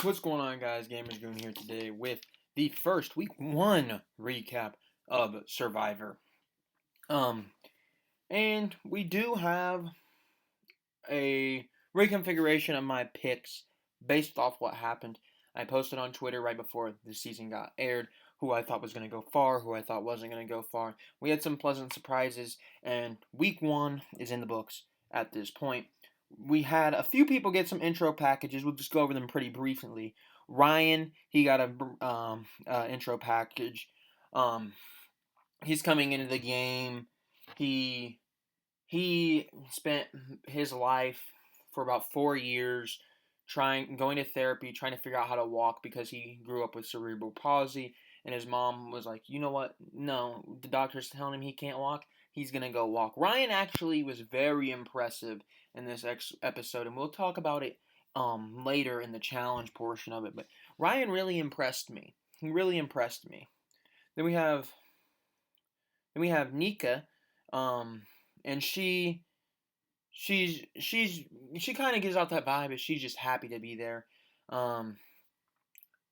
What's going on, guys? Goon here today with the first week 1 recap of Survivor. Um, and we do have a reconfiguration of my picks based off what happened. I posted on Twitter right before the season got aired who I thought was going to go far, who I thought wasn't going to go far. We had some pleasant surprises, and week 1 is in the books at this point. We had a few people get some intro packages. We'll just go over them pretty briefly. Ryan, he got a intro package. Um, he's coming into the game. He he spent his life for about 4 years going to therapy, trying to figure out how to walk because he grew up with cerebral palsy. And his mom was like, you know what? No, the doctor's telling him he can't walk. He's going to go walk. Ryan actually was very impressive in this episode, and we'll talk about it later in the challenge portion of it. But Ryan really impressed me. He really impressed me. Then we have Nika, um, and she kind of gives out that vibe that she's just happy to be there. Um,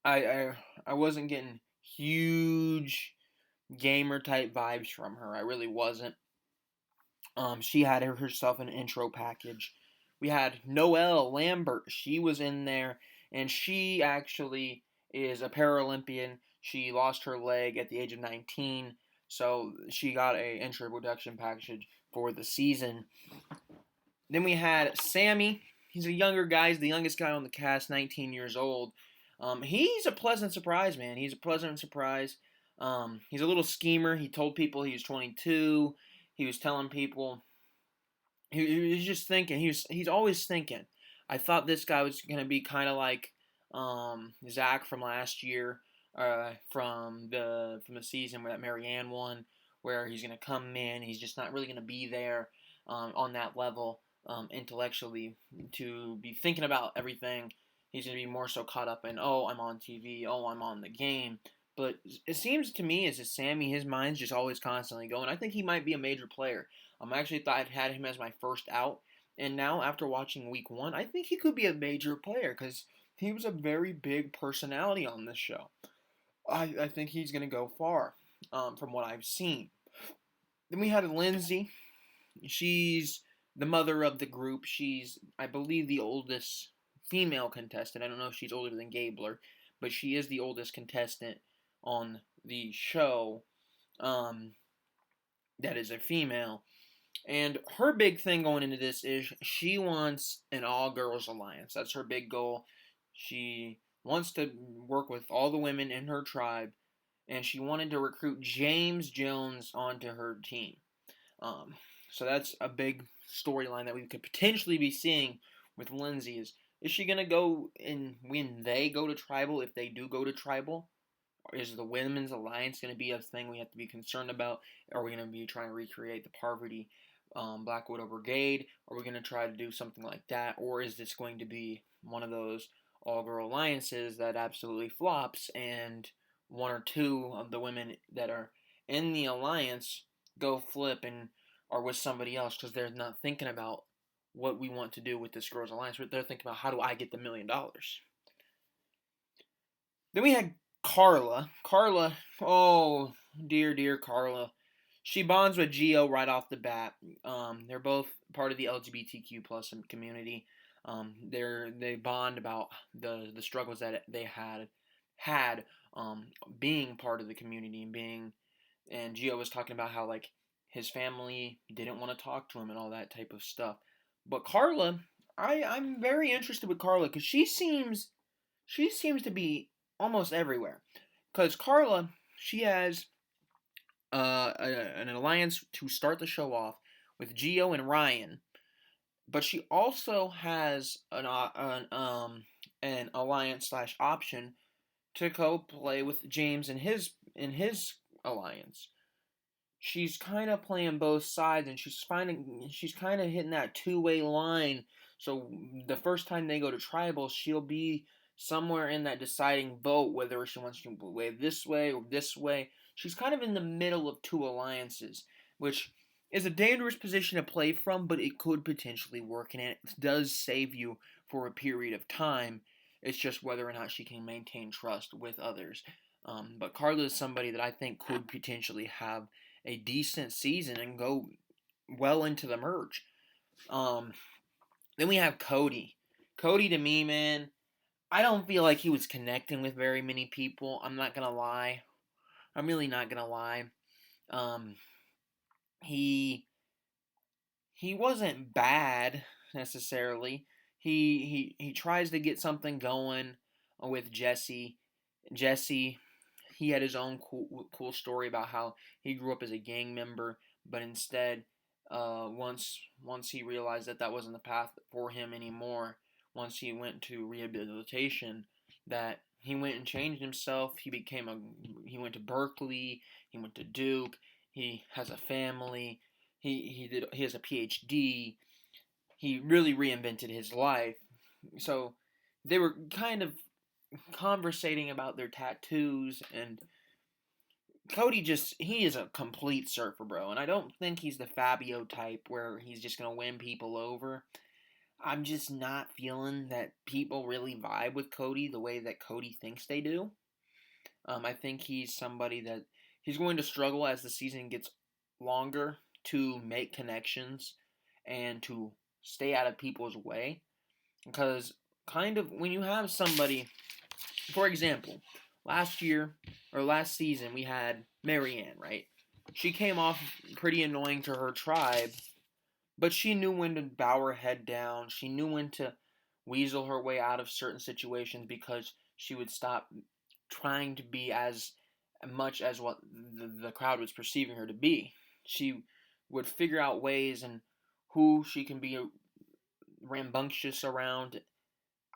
I wasn't getting huge gamer type vibes from her. I really wasn't. She had herself an intro package. We had Noelle Lambert. She was in there, and she actually is a Paralympian. She lost her leg at the age of 19, so she got a intro production package for the season. Then we had Sammy. He's a younger guy. He's the youngest guy on the cast, 19 years old. He's a pleasant surprise, man. He's a pleasant surprise. He's a little schemer. He told people he was 22. He was telling people. He was just thinking. He's always thinking. I thought this guy was gonna be kind of like Zach from last year, from the season where that Marianne won, where he's gonna come in. He's just not really gonna be there on that level intellectually to be thinking about everything. He's going to be more so caught up in, oh, I'm on TV, oh, I'm on the game. But it seems to me as a Sammy, his mind's just always constantly going. I think he might be a major player. I actually thought I'd had him as my first out. And now, after watching week 1, I think he could be a major player because he was a very big personality on this show. I think he's going to go far from what I've seen. Then we had Lindsay. She's the mother of the group. She's, I believe, the oldest female contestant. I don't know if she's older than Gabler, but she is the oldest contestant on the show that is a female. And her big thing going into this is she wants an all-girls alliance. That's her big goal. She wants to work with all the women in her tribe, and she wanted to recruit James Jones onto her team. So that's a big storyline that we could potentially be seeing with Lindsay. Is she gonna go in when they go to tribal? If they do go to tribal, or is the women's alliance gonna be a thing we have to be concerned about? Are we gonna be trying to recreate the Parvati Black Widow Brigade? Are we gonna try to do something like that, or is this going to be one of those all-girl alliances that absolutely flops and one or two of the women that are in the alliance go flip and are with somebody else because they're not thinking about what we want to do with this girls' alliance. They're thinking about how do I get the $1,000,000. Then we had Carla. Carla, oh dear Carla. She bonds with Gio right off the bat. They're both part of the LGBTQ plus community. They bond about the struggles that they had being part of the community and Gio was talking about how like his family didn't want to talk to him and all that type of stuff. But Carla, I'm very interested with Carla because she seems to be almost everywhere. Because Carla, she has an alliance to start the show off with Gio and Ryan, but she also has an alliance slash option to go play with James and his alliance. She's kind of playing both sides, and she's kind of hitting that two-way line. So the first time they go to tribal, she'll be somewhere in that deciding vote whether she wants to play this way or this way. She's kind of in the middle of two alliances, which is a dangerous position to play from, but it could potentially work, and it does save you for a period of time. It's just whether or not she can maintain trust with others. But Carla is somebody that I think could potentially have a decent season and go well into the merge. Um, then we have Cody. Cody, to me, man, I don't feel like he was connecting with very many people. I'm not gonna lie. I'm really not gonna lie. Um, he he wasn't bad necessarily. He tries to get something going with Jesse. Jesse, he had his own cool story about how he grew up as a gang member, but instead, once he realized that that wasn't the path for him anymore, once he went to rehabilitation, that he went and changed himself. He went to Berkeley, he went to Duke. He has a family. He has a PhD. He really reinvented his life. So they were kind of conversating about their tattoos, and Cody he is a complete surfer, bro. And I don't think he's the Fabio type where he's just gonna win people over. I'm just not feeling that people really vibe with Cody the way that Cody thinks they do. I think he's somebody that he's going to struggle as the season gets longer to make connections and to stay out of people's way. Because kind of when you have somebody, for example, last season we had Marianne, right? She came off pretty annoying to her tribe, but she knew when to bow her head down. She knew when to weasel her way out of certain situations because she would stop trying to be as much as what the crowd was perceiving her to be. She would figure out ways and who she can be rambunctious around.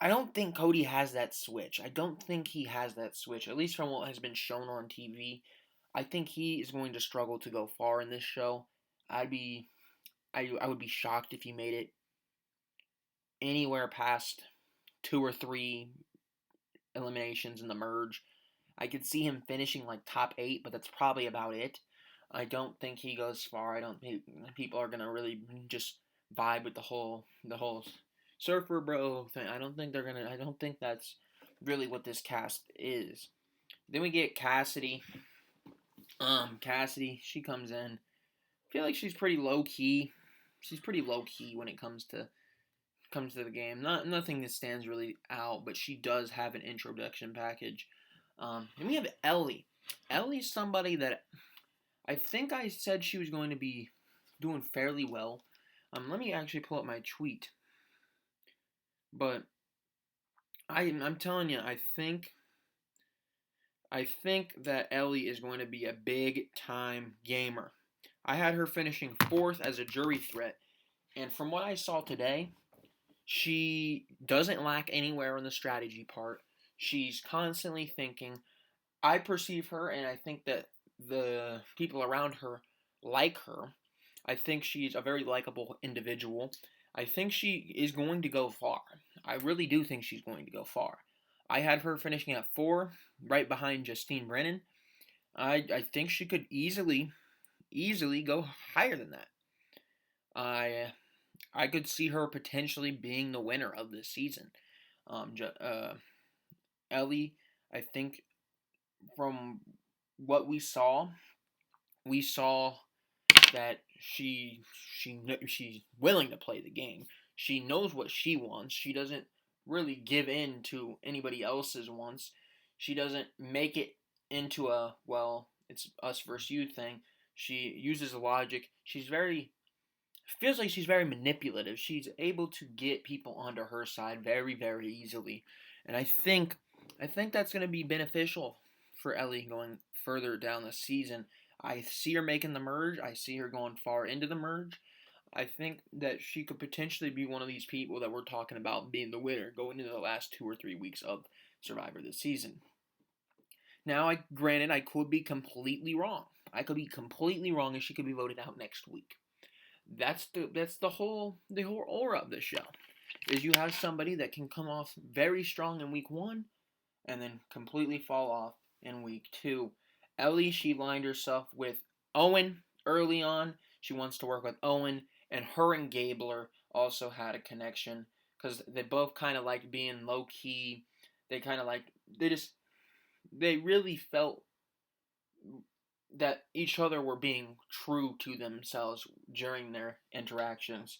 I don't think Cody has that switch. I don't think he has that switch, at least from what has been shown on TV. I think he is going to struggle to go far in this show. I'd be I would be shocked if he made it anywhere past 2 or 3 eliminations in the merge. I could see him finishing like top 8, but that's probably about it. I don't think he goes far. I don't think people are gonna really just vibe with the whole surfer bro thing. I don't think they're gonna. I don't think that's really what this cast is. Then we get Cassidy. Cassidy, she comes in. I feel like she's pretty low key. She's pretty low key when it comes to the game. Nothing that stands really out, but she does have an introduction package. And we have Ellie. Ellie's somebody that I think I said she was going to be doing fairly well. Let me actually pull up my tweet. But I'm telling you, I think that Ellie is going to be a big time gamer. I had her finishing 4th as a jury threat, and from what I saw today, she doesn't lack anywhere in the strategy part. She's constantly thinking. I perceive her, and I think that the people around her like her. I think she's a very likable individual. I think she is going to go far. I really do think she's going to go far. I had her finishing at 4, right behind Justine Brennan. I think she could easily go higher than that. I could see her potentially being the winner of this season. Ellie, I think from what we saw that she's willing to play the game. She knows what she wants. She doesn't really give in to anybody else's wants. She doesn't make it into a well, it's us versus you thing. She uses logic. Feels like she's very manipulative. She's able to get people onto her side very, very easily. And I think that's going to be beneficial for Ellie going further down the season. I see her making the merge. I see her going far into the merge. I think that she could potentially be one of these people that we're talking about being the winner going into the last 2 or 3 weeks of Survivor this season. Now, granted, I could be completely wrong. I could be completely wrong, and she could be voted out next week. That's the whole aura of the show. Is you have somebody that can come off very strong in week 1, and then completely fall off in week 2. Ellie, she lined herself with Owen early on. She wants to work with Owen, and her and Gabler also had a connection because they both kind of like being low key. they kind of like they really felt that each other were being true to themselves during their interactions.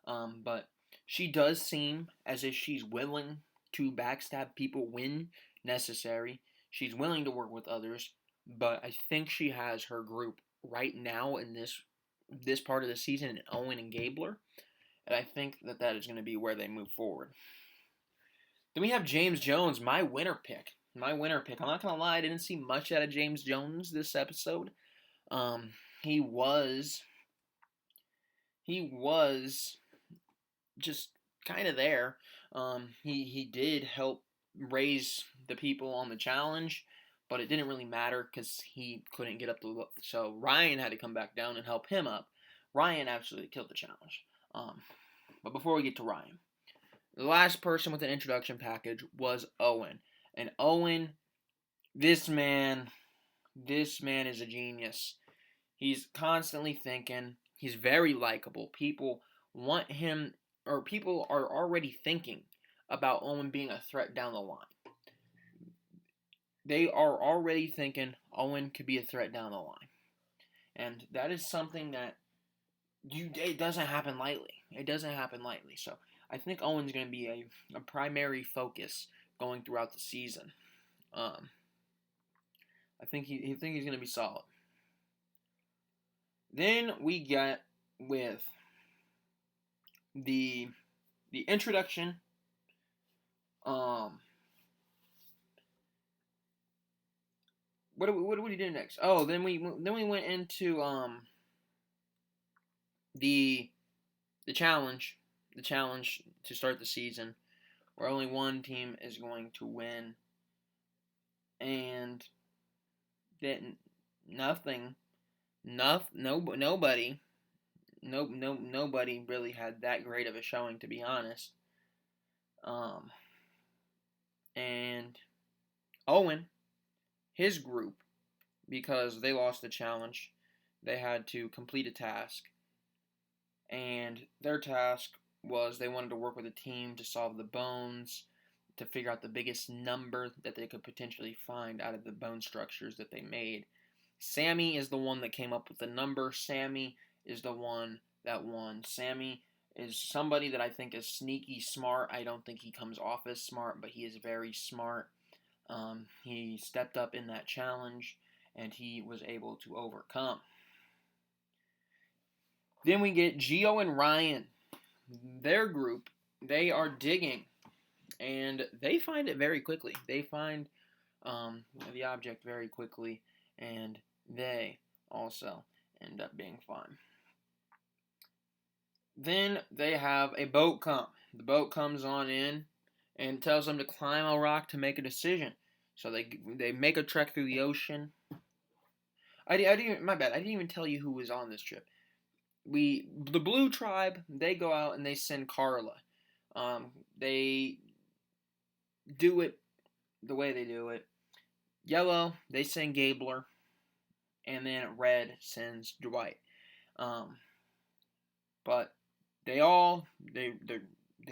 But she does seem as if she's willing to backstab people when necessary. She's willing to work with others, but I think she has her group right now in this part of the season in Owen and Gabler, and I think that is going to be where they move forward. Then we have James Jones, my winner pick. My winner pick. I'm not gonna lie, I didn't see much out of James Jones this episode. Um, he was just kind of there. He did help raise the people on the challenge, but it didn't really matter because he couldn't get up the. So Ryan had to come back down and help him up. Ryan absolutely killed the challenge. But before we get to Ryan, the last person with an introduction package was Owen, and Owen, this man is a genius. He's constantly thinking. He's very likable. People want him, or people are already thinking about Owen being a threat down the line. They are already thinking Owen could be a threat down the line. And that is something that it doesn't happen lightly. It doesn't happen lightly. So I think Owen's going to be a primary focus going throughout the season. I think he's going to be solid. Then we get with the introduction. What do we do next? Oh, then we went into the challenge to start the season, where only one team is going to win, and then nobody really had that great of a showing, to be honest. And Owen, his group, because they lost the challenge, they had to complete a task. And their task was they wanted to work with a team to solve the bones, to figure out the biggest number that they could potentially find out of the bone structures that they made. Sammy is the one that came up with the number. Sammy is the one that won. Sammy is somebody that I think is sneaky smart. I don't think he comes off as smart, but he is very smart. He stepped up in that challenge, and he was able to overcome. Then we get Gio and Ryan. Their group, they are digging, and they find it very quickly. They find the object very quickly, and they also end up being fine. Then they have a boat come. The boat comes on in and tells them to climb a rock to make a decision. So they make a trek through the ocean. My bad. I didn't even tell you who was on this trip. The blue tribe, they go out and they send Carla. They do it the way they do it. Yellow, they send Gabler, and then red sends Dwight. But they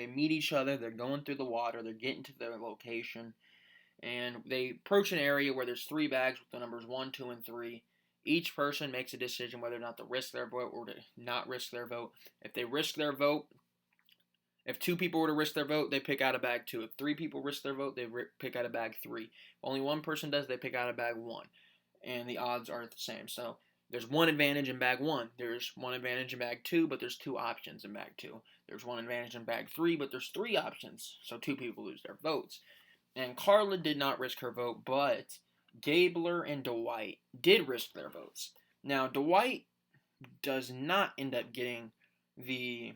meet each other. They're going through the water. They're getting to their location, and they approach an area where there's 3 bags with the numbers 1, 2, and 3. Each person makes a decision whether or not to risk their vote or to not risk their vote. If they risk their vote, if 2 people were to risk their vote, they pick out a bag 2. If 3 people risk their vote, they pick out a bag 3. If only 1 person does, they pick out a bag 1. And the odds are the same. So there's 1 advantage in bag 1. There's 1 advantage in bag 2, but there's 2 options in bag 2. There's 1 advantage in bag 3, but there's 3 options. So 2 people lose their votes. And Carla did not risk her vote, but Gabler and Dwight did risk their votes. Now, Dwight does not end up getting the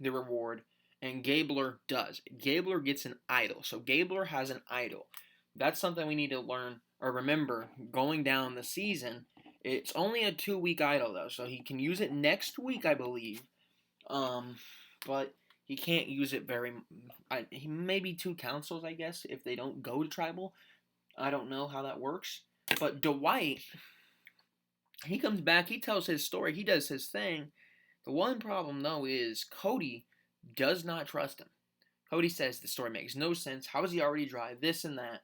reward, and Gabler does. Gabler gets an idol. So Gabler has an idol. That's something we need to learn or remember going down the season. It's only a 2-week idol, though, so he can use it next week, I believe. But he can't use it he maybe 2 councils, I guess, if they don't go to tribal. I don't know how that works. But Dwight, he comes back, he tells his story, he does his thing. The one problem, though, is Cody does not trust him. Cody says the story makes no sense. How is he already dry? This and that.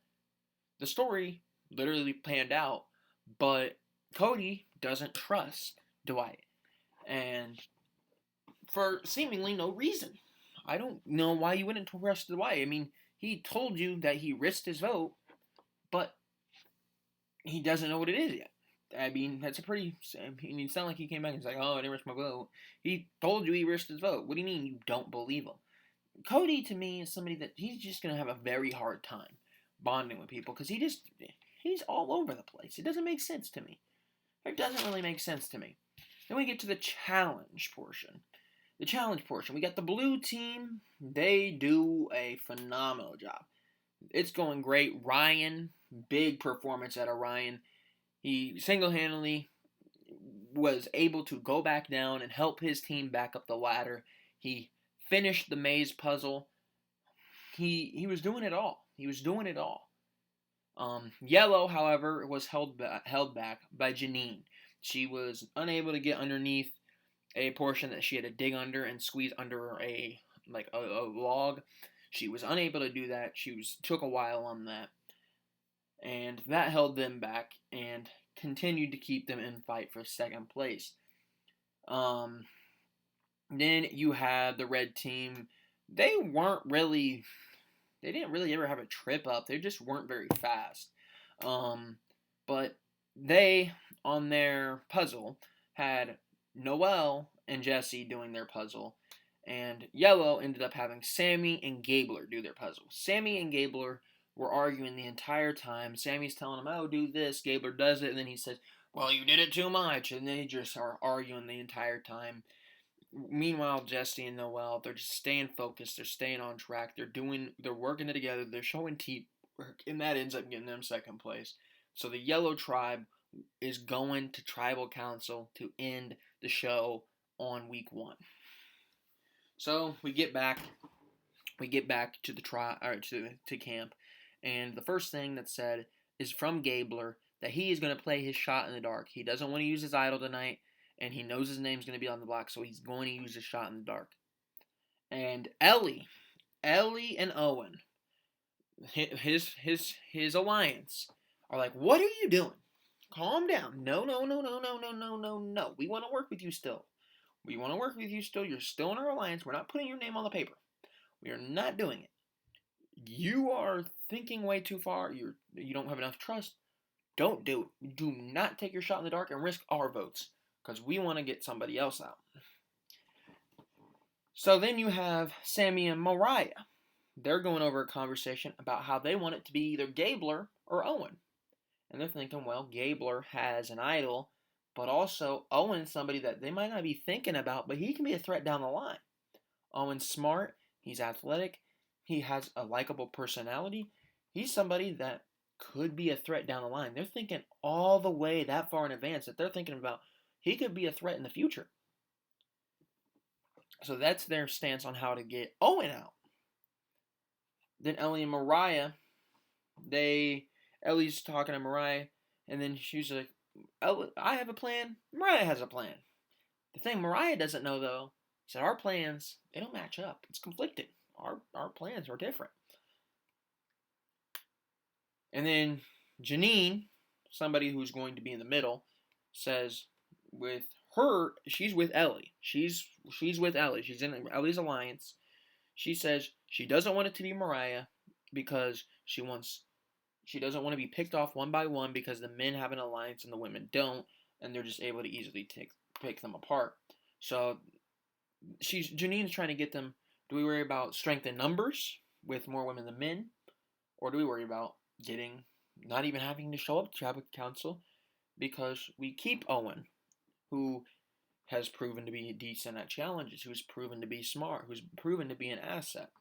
The story literally panned out, but Cody doesn't trust Dwight. And for seemingly no reason. I don't know why you wouldn't trust Dwight. I mean, he told you that he risked his vote, but he doesn't know what it is yet. I mean, that's a pretty. I mean, it's not like he came back and was like, "Oh, I didn't risk my vote." He told you he risked his vote. What do you mean you don't believe him? Cody, to me, is somebody that he's just gonna have a very hard time bonding with people because he's all over the place. It doesn't make sense to me. It doesn't really make sense to me. Then we get to the challenge portion. The challenge portion. We got the blue team. They do a phenomenal job. It's going great. Ryan, big performance out of Ryan. He single-handedly was able to go back down and help his team back up the ladder. He finished the maze puzzle. He was doing it all. He was doing it all. Yellow, however, was held back by Janine. She was unable to get underneath a portion that she had to dig under and squeeze under a log. She was unable to do that. Took a while on that. And that held them back and continued to keep them in fight for second place. Then you have the red team. They didn't really ever have a trip up. They just weren't very fast. But they, on their puzzle, had Noelle and Jesse doing their puzzle. And Yellow ended up having Sammy and Gabler do their puzzle. Sammy and Gabler were arguing the entire time. Sammy's telling him, "Oh, do this." Gabler does it, and then he says, "Well, you did it too much." And they just are arguing the entire time. Meanwhile, Jesse and Noelle, they're just staying focused. They're staying on track. They're working it together. They're showing teamwork, and that ends up getting them second place. So the Yellow Tribe is going to Tribal Council to end the show on week 1. So we get back to the to camp, and the first thing that's said is from Gabler that he is going to play his shot in the dark. He doesn't want to use his idol tonight, and he knows his name's going to be on the block, so he's going to use his shot in the dark. And Ellie and Owen, his alliance, are like, "What are you doing? Calm down. No. We want to work with you still. You're still in our alliance. We're not putting your name on the paper. We are not doing it. You are thinking way too far. You don't have enough trust. Don't do it. Do not take your shot in the dark and risk our votes, because we want to get somebody else out." So then you have Sammy and Mariah. They're going over a conversation about how they want it to be either Gabler or Owen. And they're thinking, well, Gabler has an idol, but also Owen's somebody that they might not be thinking about, but he can be a threat down the line. Owen's smart. He's athletic. He has a likable personality. He's somebody that could be a threat down the line. They're thinking all the way that far in advance that they're thinking about he could be a threat in the future. So that's their stance on how to get Owen out. Then Ellie and Mariah, Ellie's talking to Mariah, and then she's like, "I have a plan. Mariah has a plan." The thing Mariah doesn't know, though, is that our plans, they don't match up. It's conflicting. Our plans are different. And then Janine, somebody who's going to be in the middle, says she's with Ellie. She's with Ellie. She's in Ellie's alliance. She says she doesn't want it to be Mariah because she doesn't want to be picked off one by one because the men have an alliance and the women don't, and they're just able to easily pick them apart. So Janine's trying to get them. Do we worry about strength in numbers with more women than men, or do we worry about not even having to show up to Tribal Council because we keep Owen, who has proven to be decent at challenges, who's proven to be smart, who's proven to be an asset.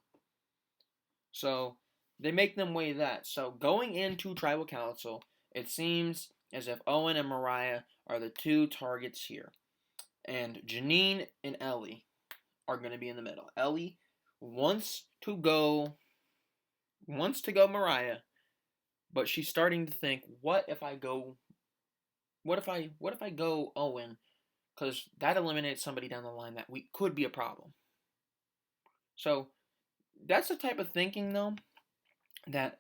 So they make them weigh that. So going into Tribal Council, it seems as if Owen and Mariah are the two targets here. And Janine and Ellie are going to be in the middle. Ellie wants to go Mariah, but she's starting to think, what if I go Owen? Because that eliminates somebody down the line that could be a problem. So That's the type of thinking, though, that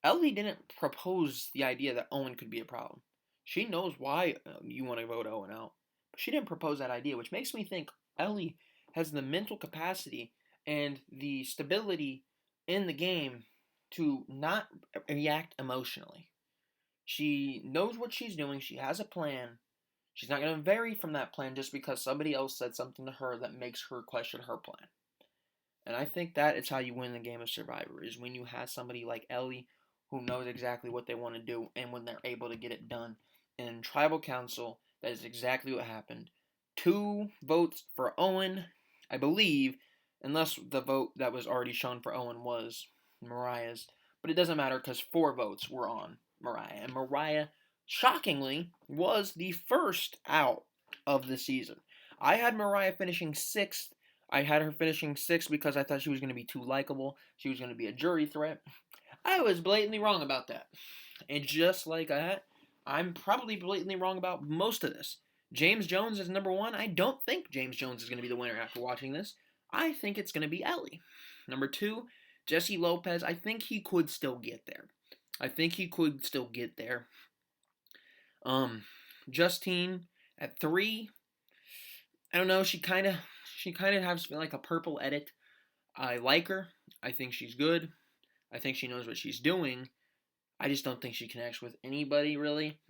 Ellie didn't propose the idea that Owen could be a problem. She knows why you want to vote Owen out, but she didn't propose that idea, which makes me think Ellie has the mental capacity and the stability in the game to not react emotionally. She knows what she's doing, she has a plan. She's not going to vary from that plan just because somebody else said something to her that makes her question her plan. And I think that is how you win the game of Survivor, is when you have somebody like Ellie who knows exactly what they want to do and when they're able to get it done. And in Tribal Council, that is exactly what happened. 2 votes for Owen, I believe, unless the vote that was already shown for Owen was Mariah's. But it doesn't matter because 4 votes were on Mariah. And Mariah, shockingly, was the first out of the season. I had Mariah finishing 6th. I had her finishing 6th because I thought she was going to be too likable. She was going to be a jury threat. I was blatantly wrong about that. And just like that, I'm probably blatantly wrong about most of this. James Jones is number 1. I don't think James Jones is going to be the winner after watching this. I think it's going to be Ellie. Number 2, Jesse Lopez. I think he could still get there. Justine at 3. I don't know. She kind of has like a purple edit. I like her. I think she's good. I think she knows what she's doing. I just don't think she connects with anybody really.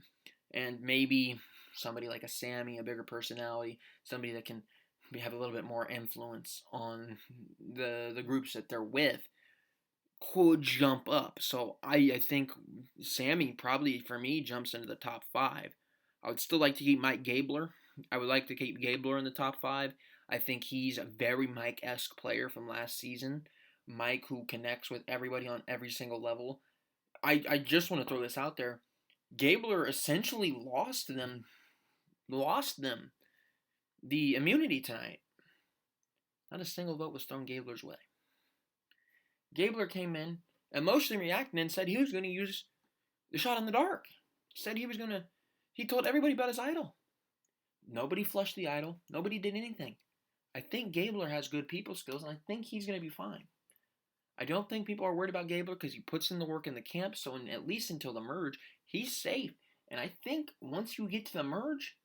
And maybe somebody like a Sammy, a bigger personality, somebody that can have a little bit more influence on the groups that they're with, could jump up. So I think Sammy probably for me jumps into the top 5. I would still like to keep Mike Gabler. I would like to keep Gabler in the top 5. I think he's a very Mike-esque player from last season. Mike who connects with everybody on every single level. I just want to throw this out there. Gabler essentially lost them the immunity tonight. Not a single vote was thrown Gabler's way. Gabler came in, emotionally reacting, and said he was going to use the shot in the dark. Said he told everybody about his idol. Nobody flushed the idol. Nobody did anything. I think Gabler has good people skills, and I think he's going to be fine. I don't think people are worried about Gabler because he puts in the work in the camp, so at least until the merge, he's safe. And I think once you get to the merge,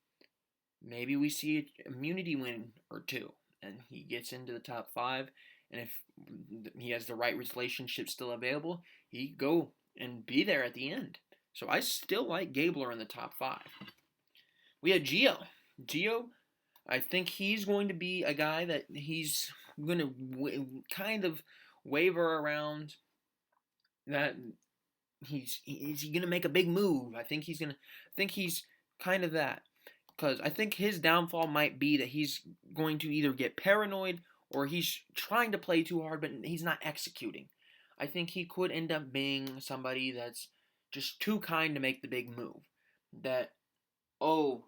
maybe we see an immunity win or 2, and he gets into the top 5. And if he has the right relationship still available, he could go and be there at the end. So I still like Gabler in the top 5. We had Gio. Gio, I think he's going to be a guy that he's going to kind of waver around. That he's going to make a big move. I think he's kind of that. Because I think his downfall might be that he's going to either get paranoid or he's trying to play too hard, but he's not executing. I think he could end up being somebody that's just too kind to make the big move. That, oh,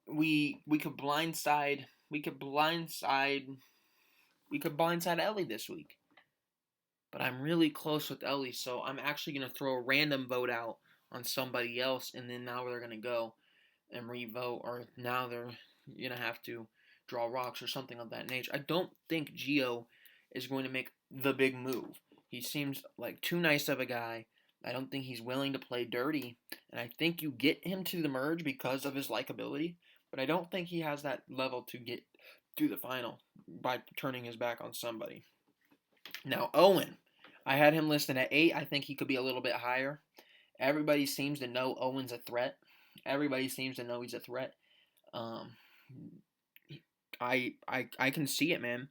we could blindside Ellie this week. But I'm really close with Ellie, so I'm actually going to throw a random vote out on somebody else, and then now they're going to go and re-vote, or now they're going to have to draw rocks or something of that nature. I don't think Gio is going to make the big move. He seems like too nice of a guy. I don't think he's willing to play dirty, and I think you get him to the merge because of his likability, but I don't think he has that level to get to the final by turning his back on somebody. Now, Owen, I had him listed at 8. I think he could be a little bit higher. Everybody seems to know Owen's a threat. Everybody seems to know he's a threat. I can see it, man.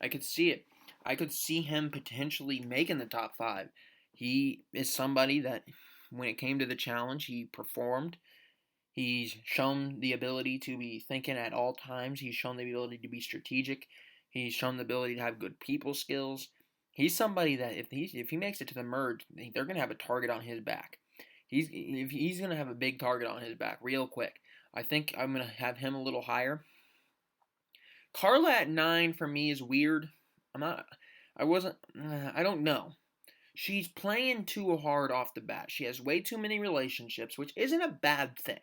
I could see it. I could see him potentially making the top 5. He is somebody that, when it came to the challenge, he performed. He's shown the ability to be thinking at all times. He's shown the ability to be strategic. He's shown the ability to have good people skills. He's somebody that if he makes it to the merge, they're gonna have a target on his back. He's gonna have a big target on his back real quick. I think I'm gonna have him a little higher. Carla at 9 for me is weird. I don't know. She's playing too hard off the bat. She has way too many relationships, which isn't a bad thing.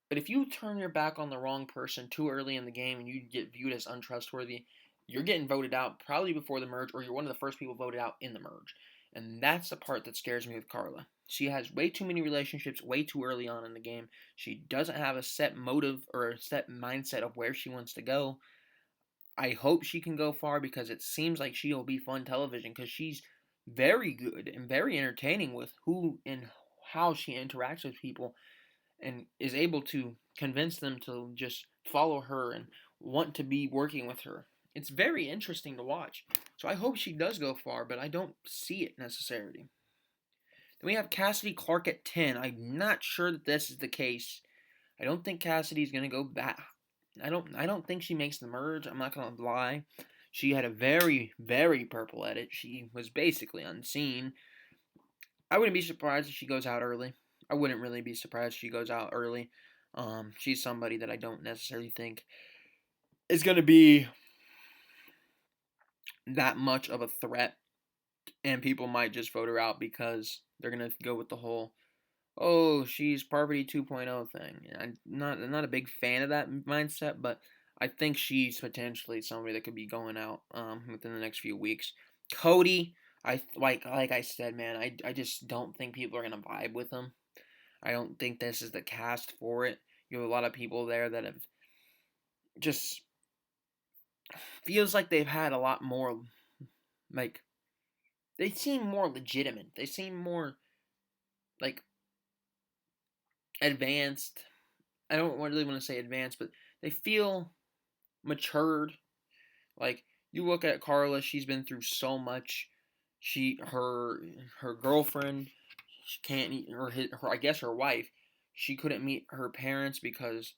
But if you turn your back on the wrong person too early in the game and you get viewed as untrustworthy, you're getting voted out probably before the merge, or you're one of the first people voted out in the merge. And that's the part that scares me with Carla. She has way too many relationships way too early on in the game. She doesn't have a set motive or a set mindset of where she wants to go. I hope she can go far because it seems like she'll be fun television because she's very good and very entertaining with who and how she interacts with people and is able to convince them to just follow her and want to be working with her. It's very interesting to watch. So I hope she does go far, but I don't see it necessarily. Then we have Cassidy Clark at 10. I'm not sure that this is the case. I don't think Cassidy's gonna go back. I don't think she makes the merge. I'm not gonna lie. She had a very, very purple edit. She was basically unseen. I wouldn't be surprised if she goes out early. I wouldn't really be surprised if she goes out early. She's somebody that I don't necessarily think is gonna be that much of a threat, and people might just vote her out because they're gonna go with the whole "oh, she's Parvati 2.0" thing. I'm not a big fan of that mindset, but I think she's potentially somebody that could be going out within the next few weeks. Cody, like I said, man, I just don't think people are gonna vibe with him. I don't think this is the cast for it. You have a lot of people there that have just feels like they've had a lot more, like, they seem more legitimate. They seem more like advanced. I don't really want to say advanced, but they feel matured. Like, you look at Carla, she's been through so much. Her girlfriend, she can't meet her I guess her wife. She couldn't meet her parents because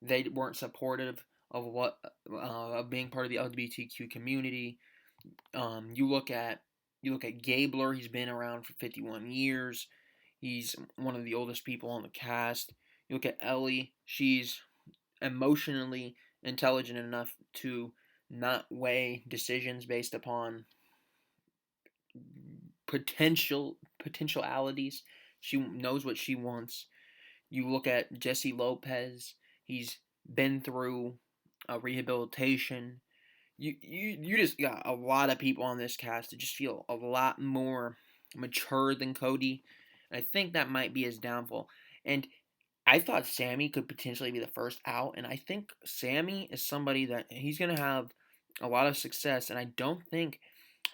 they weren't supportive of what of being part of the LGBTQ community. You look at Gabler. He's been around for 51 years. He's one of the oldest people on the cast. You look at Ellie. She's emotionally intelligent enough to not weigh decisions based upon potentialities. She knows what she wants. You look at Jesse Lopez. He's been through rehabilitation. You just got a lot of people on this cast that just feel a lot more mature than Cody. And I think that might be his downfall. And I thought Sammy could potentially be the first out, and I think Sammy is somebody that he's going to have a lot of success, and I don't think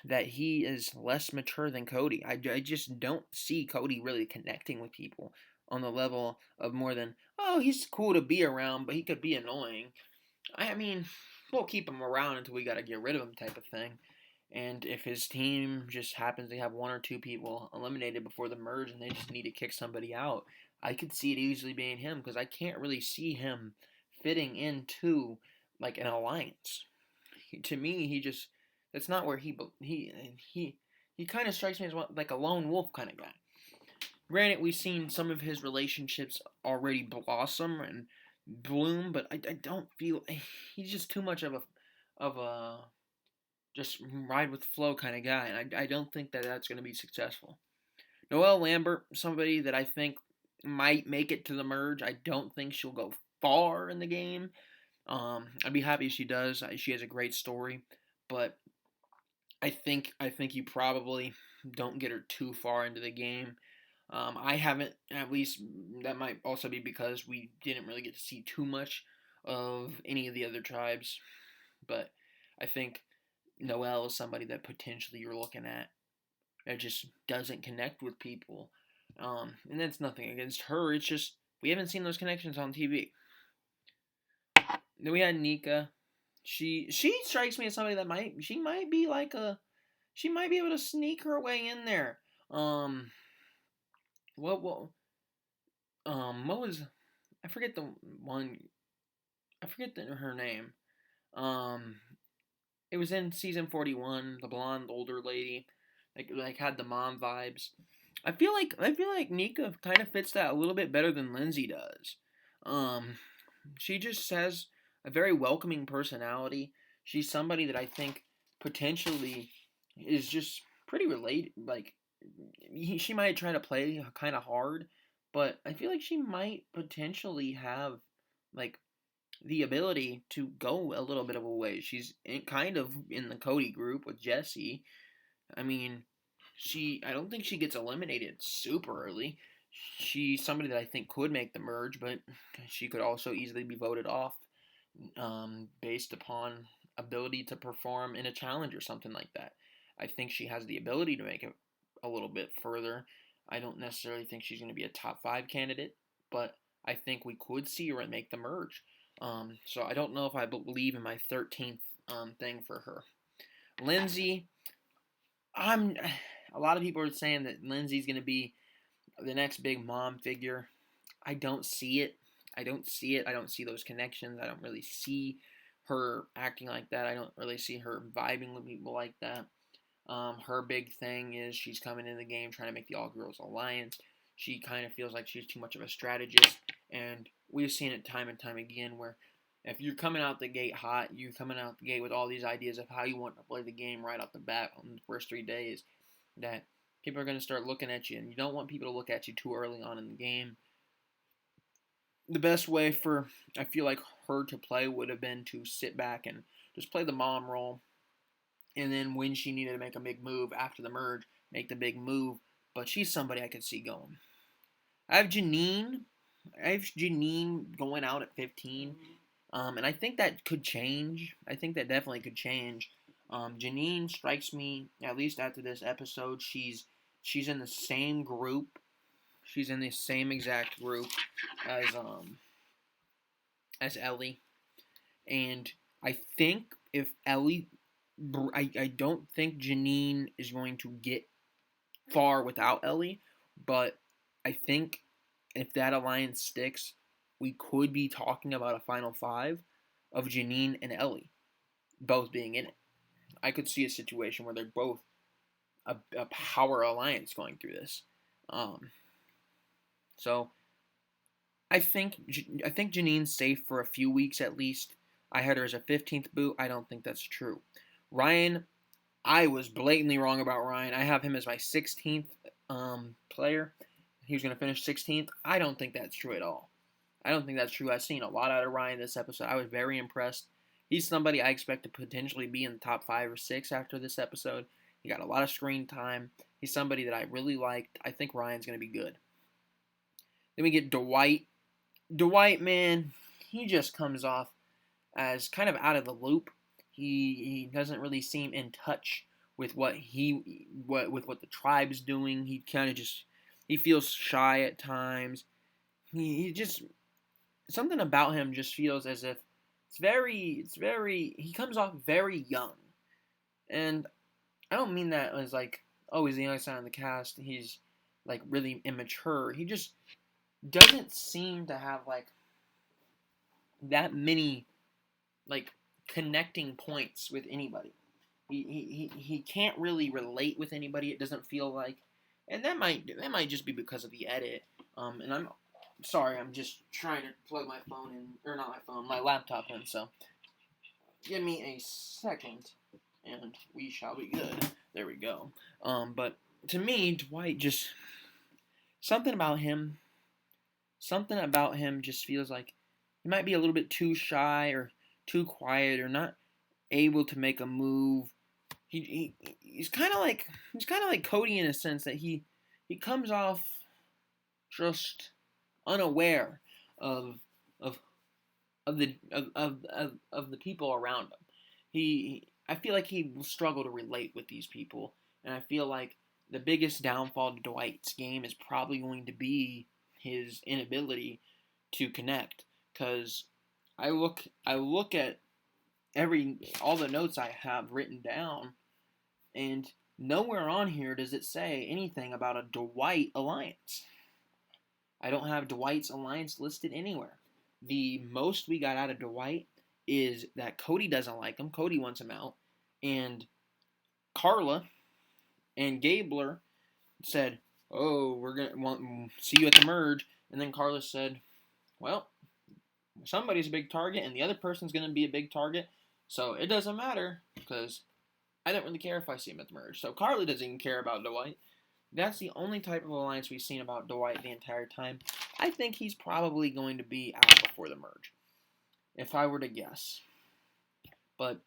that he is less mature than Cody. I just don't see Cody really connecting with people on the level of more than, oh, he's cool to be around, but he could be annoying. I mean, we'll keep him around until we got to get rid of him type of thing. And if his team just happens to have one or two people eliminated before the merge and they just need to kick somebody out, I could see it easily being him because I can't really see him fitting into like an alliance. To me, that's not where he kind of strikes me as like a lone wolf kind of guy. Granted, we've seen some of his relationships already blossom and bloom, but I don't feel he's just too much of a just ride with the flow kind of guy, and I don't think that that's going to be successful. Noelle Lambert, somebody that I think might make it to the merge. I don't think she'll go far in the game. I'd be happy if she does. She has a great story, but I think you probably don't get her too far into the game. I haven't, at least that might also be because we didn't really get to see too much of any of the other tribes, but I think Noelle is somebody that potentially you're looking at that just doesn't connect with people. And that's nothing against her. It's just we haven't seen those connections on TV. Then we had Nika. She strikes me as somebody that might be like she might be able to sneak her way in there. What what was I forget the one I forget her name. Um, it was in season 41. The blonde older lady, like had the mom vibes. I feel like Nika kind of fits that a little bit better than Lindsay does. Um, she just has a very welcoming personality. She's somebody that I think potentially is just pretty related. Like she might try to play kind of hard, but I feel like she might potentially have like the ability to go a little bit of a way. She's kind of in the Cody group with Jesse. I mean, I don't think she gets eliminated super early. She's somebody that I think could make the merge, but she could also easily be voted off based upon ability to perform in a challenge or something like that. I think she has the ability to make it a little bit further. I don't necessarily think she's going to be a top 5 candidate, but I think we could see her make the merge. So I don't know if I believe in my 13th thing for her. Lindsay, I'm. A lot of people are saying that Lindsay's going to be the next big mom figure. I don't see it. I don't see it. I don't see those connections. I don't really see her acting like that. I don't really see her vibing with people like that. Her big thing is she's coming in the game trying to make the All Girls Alliance. She kind of feels like she's too much of a strategist, and we've seen it time and time again where if you're coming out the gate hot, you're coming out the gate with all these ideas of how you want to play the game right off the bat on the first 3 days, that people are going to start looking at you, and you don't want people to look at you too early on in the game. The best way for, I feel like, her to play would have been to sit back and just play the mom role, and then when she needed to make a big move after the merge, make the big move. But she's somebody I could see going. I have Janine. Going out at 15. And I think that could change. I think that definitely could change. Janine strikes me, at least after this episode, she's in the same group. She's in the same exact group as Ellie. And I think if Ellie, I don't think Janine is going to get far without Ellie, but I think if that alliance sticks, we could be talking about a final 5 of Janine and Ellie both being in it. I could see a situation where they're both a power alliance going through this. So I think Janine's safe for a few weeks at least. I had her as a 15th boot. I don't think that's true. Ryan, I was blatantly wrong about Ryan. I have him as my 16th player. He was going to finish 16th. I don't think that's true at all. I don't think that's true. I've seen a lot out of Ryan this episode. I was very impressed. He's somebody I expect to potentially be in the top 5 or 6 after this episode. He got a lot of screen time. He's somebody that I really liked. I think Ryan's going to be good. Then we get Dwight. Dwight, man, he just comes off as kind of out of the loop. He doesn't really seem in touch with what the tribe's doing. He kind of just, he feels shy at times. He just, something about him just feels as if he comes off very young. And I don't mean that as like, oh, he's the youngest on the cast, he's like really immature. He just doesn't seem to have like that many like connecting points with anybody. He can't really relate with anybody. It doesn't feel like, and that might just be because of the edit. And I'm sorry, I'm just trying to plug my phone in, or not my phone, my laptop in. So give me a second, and we shall be good. There we go. But to me, Dwight just something about him just feels like he might be a little bit too shy or too quiet or not able to make a move. He's kind of like Cody in a sense that he comes off just unaware of the people around him. I feel like he will struggle to relate with these people, and I feel like the biggest downfall to Dwight's game is probably going to be his inability to connect. Because I look at all the notes I have written down, and nowhere on here does it say anything about a Dwight alliance. I don't have Dwight's alliance listed anywhere. The most we got out of Dwight is that Cody doesn't like him. Cody wants him out. And Carla and Gabler said, oh, we're going to see you at the merge. And then Carla said, well, somebody's a big target and the other person's going to be a big target. So it doesn't matter because I don't really care if I see him at the merge. So Carla doesn't even care about Dwight. That's the only type of alliance we've seen about Dwight the entire time. I think he's probably going to be out before the merge. if I were to guess. But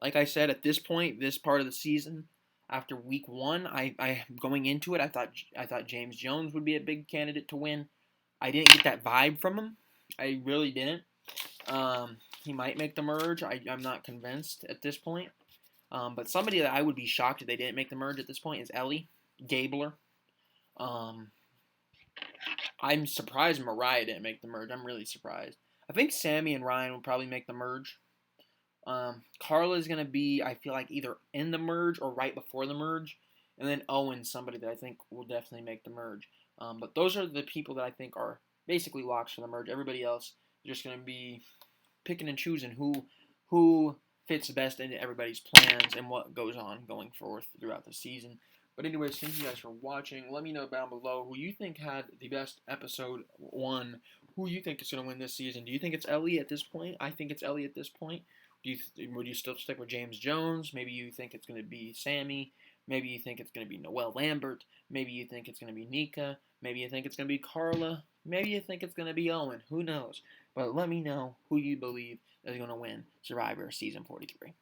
like I said, at this point, this part of the season, after week 1, I going into it, I thought James Jones would be a big candidate to win. I didn't get that vibe from him. I really didn't. He might make the merge. I'm not convinced at this point. But somebody that I would be shocked if they didn't make the merge at this point is Ellie Gabler. Um, I'm surprised Mariah didn't make the merge. I'm really surprised. I think Sammy and Ryan will probably make the merge. Carla is going to be, I feel like, either in the merge or right before the merge. And then Owen's somebody that I think will definitely make the merge. But those are the people that I think are basically locks for the merge. Everybody else is just going to be picking and choosing who fits best into everybody's plans and what goes on going forth throughout the season. But anyways, thank you guys for watching. Let me know down below who you think had the best episode 1. Who you think is going to win this season. Do you think it's Ellie at this point? I think it's Ellie at this point. Would you still stick with James Jones? Maybe you think it's going to be Sammy. Maybe you think it's going to be Noelle Lambert. Maybe you think it's going to be Nika. Maybe you think it's going to be Carla. Maybe you think it's going to be Owen. Who knows? But let me know who you believe is going to win Survivor Season 43.